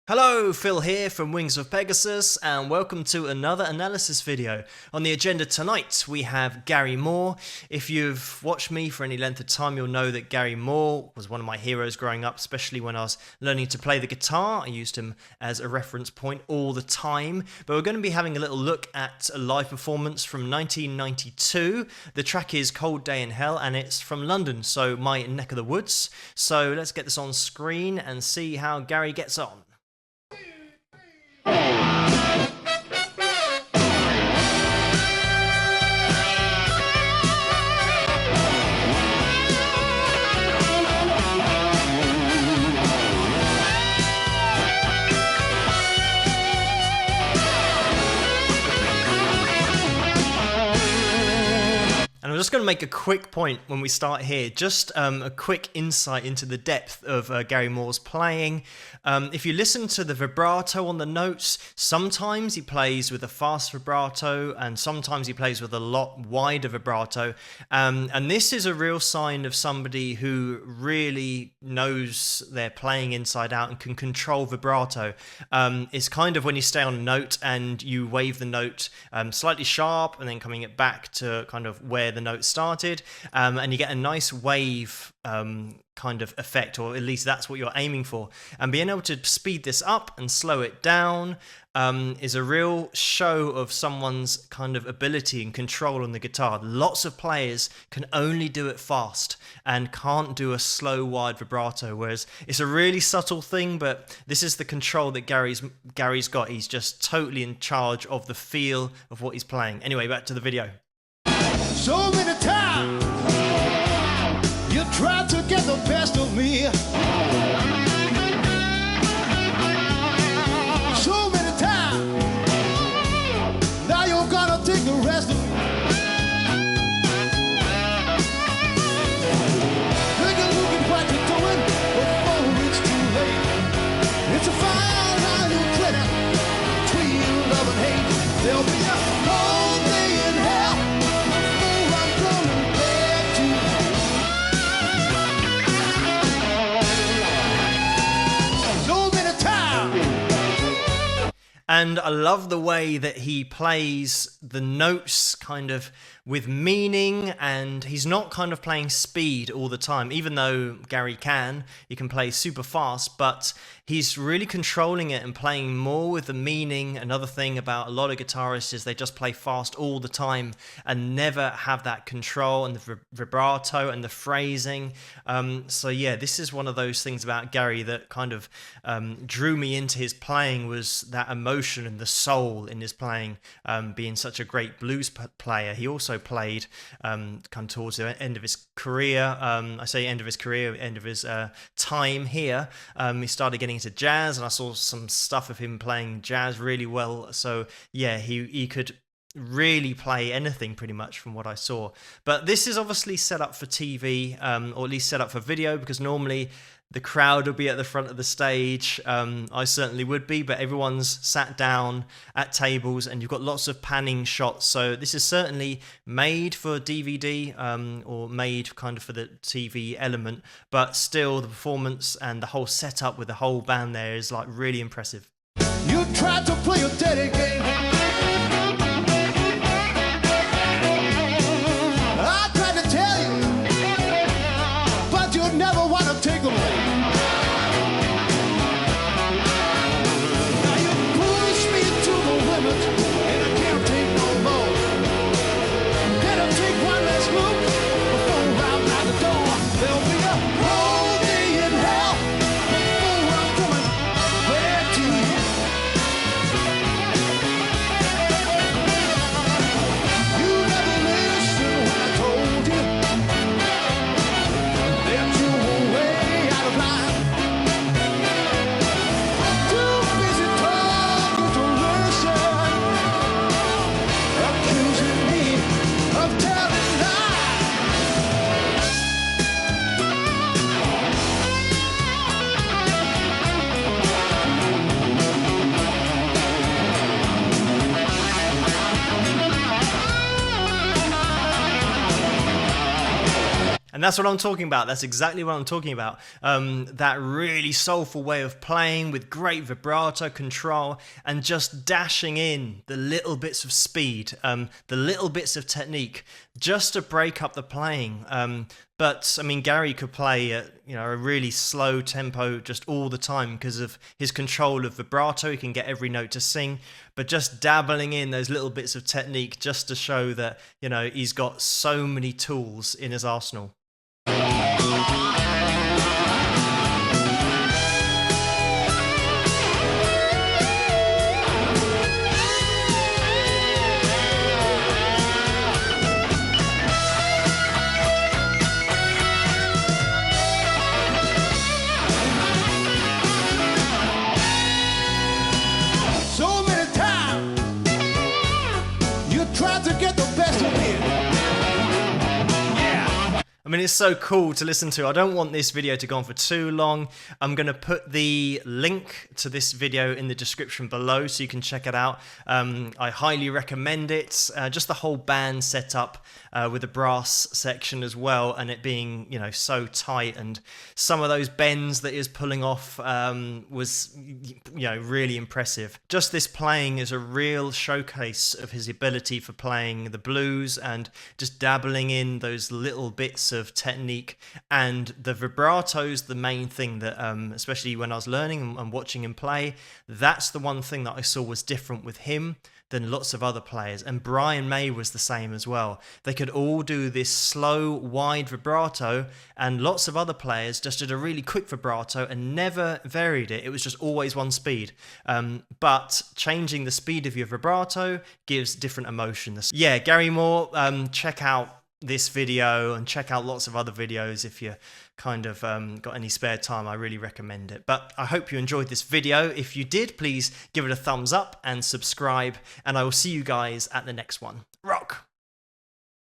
Hello, Phil here from Wings of Pegasus, and welcome to another analysis video. On the agenda tonight, we have Gary Moore. If you've watched me for any length of time, you'll know that Gary Moore was one of my heroes growing up, especially when I was learning to play the guitar. I used him as a reference point all the time. But we're going to be having a little look at a live performance from 1992. The track is Cold Day in Hell, and it's from London, so my neck of the woods. So let's get this on screen and see how Gary gets on. And I'm just going to make a quick point when we start here, just a quick insight into the depth of Gary Moore's playing. If you listen to the vibrato on the notes, sometimes he plays with a fast vibrato and sometimes he plays with a lot wider vibrato. And this is a real sign of somebody who really knows they're playing inside out and can control vibrato. It's kind of when you stay on a note and you wave the note slightly sharp and then coming it back to kind of where the note started, and you get a nice wave kind of effect, or at least that's what you're aiming for. And being able to speed this up and slow it down is a real show of someone's kind of ability and control on the guitar. Lots of players can only do it fast and can't do a slow wide vibrato, whereas it's a really subtle thing, but this is the control that Gary's got. He's just totally in charge of the feel of what he's playing. Anyway, back to the video. So many times you tried to get the best of me. So many times, now you're gonna take the rest of me. Take a look at what you're doing before it's too late. It's a fine line you tread between love and hate. There'll be a cold day in hell. And I love the way that he plays the notes kind of with meaning, and he's not kind of playing speed all the time, even though Gary can. He can play super fast, but he's really controlling it and playing more with the meaning. Another thing about a lot of guitarists is they just play fast all the time and never have that control and the vibrato and the phrasing. So yeah, this is one of those things about Gary that kind of drew me into his playing, was that emotion and the soul in his playing, being such a great blues player. He also played come towards the end of his career. I say end of his career, end of his time here. He started getting into jazz, and I saw some stuff of him playing jazz really well. So yeah, he could really play anything pretty much from what I saw. But this is obviously set up for TV, or at least set up for video, because normally the crowd will be at the front of the stage. I certainly would be, but everyone's sat down at tables and you've got lots of panning shots. So this is certainly made for DVD, or made kind of for the TV element, but still the performance and the whole setup with the whole band there is like really impressive. You tried to play a dirty game. I tried to tell you, but you never want to take them away. Now you push me to the limit, and I can't take no more. Better take one last look before I'm out the door. There'll be a whole day in hell before I'm coming back to you. And that's what I'm talking about. That's exactly what I'm talking about. That really soulful way of playing with great vibrato control and just dashing in the little bits of speed, the little bits of technique, just to break up the playing. But I mean, Gary could play at a really slow tempo just all the time because of his control of vibrato. He can get every note to sing, but just dabbling in those little bits of technique just to show that he's got so many tools in his arsenal. So many times you tried to get the best of me. Yeah. I mean, it's so cool to listen to. I don't want this video to go on for too long. I'm going to put the link to this video in the description below so you can check it out. I highly recommend it. Just the whole band setup with the brass section as well, and it being, so tight, and some of those bends that he was pulling off was, really impressive. Just this playing is a real showcase of his ability for playing the blues and just dabbling in those little bits of technique, and the vibrato's the main thing that especially when I was learning and watching him play, that's the one thing that I saw was different with him than lots of other players. And Brian May was the same as well. They could all do this slow, wide vibrato, and lots of other players just did a really quick vibrato and never varied it. It was just always one speed. But changing the speed of your vibrato gives different emotions. Yeah, Gary Moore, check out this video and check out lots of other videos if you kind of got any spare time. I really recommend it. But I hope you enjoyed this video. If you did, please give it a thumbs up and subscribe, and I will see you guys at the next one. Right.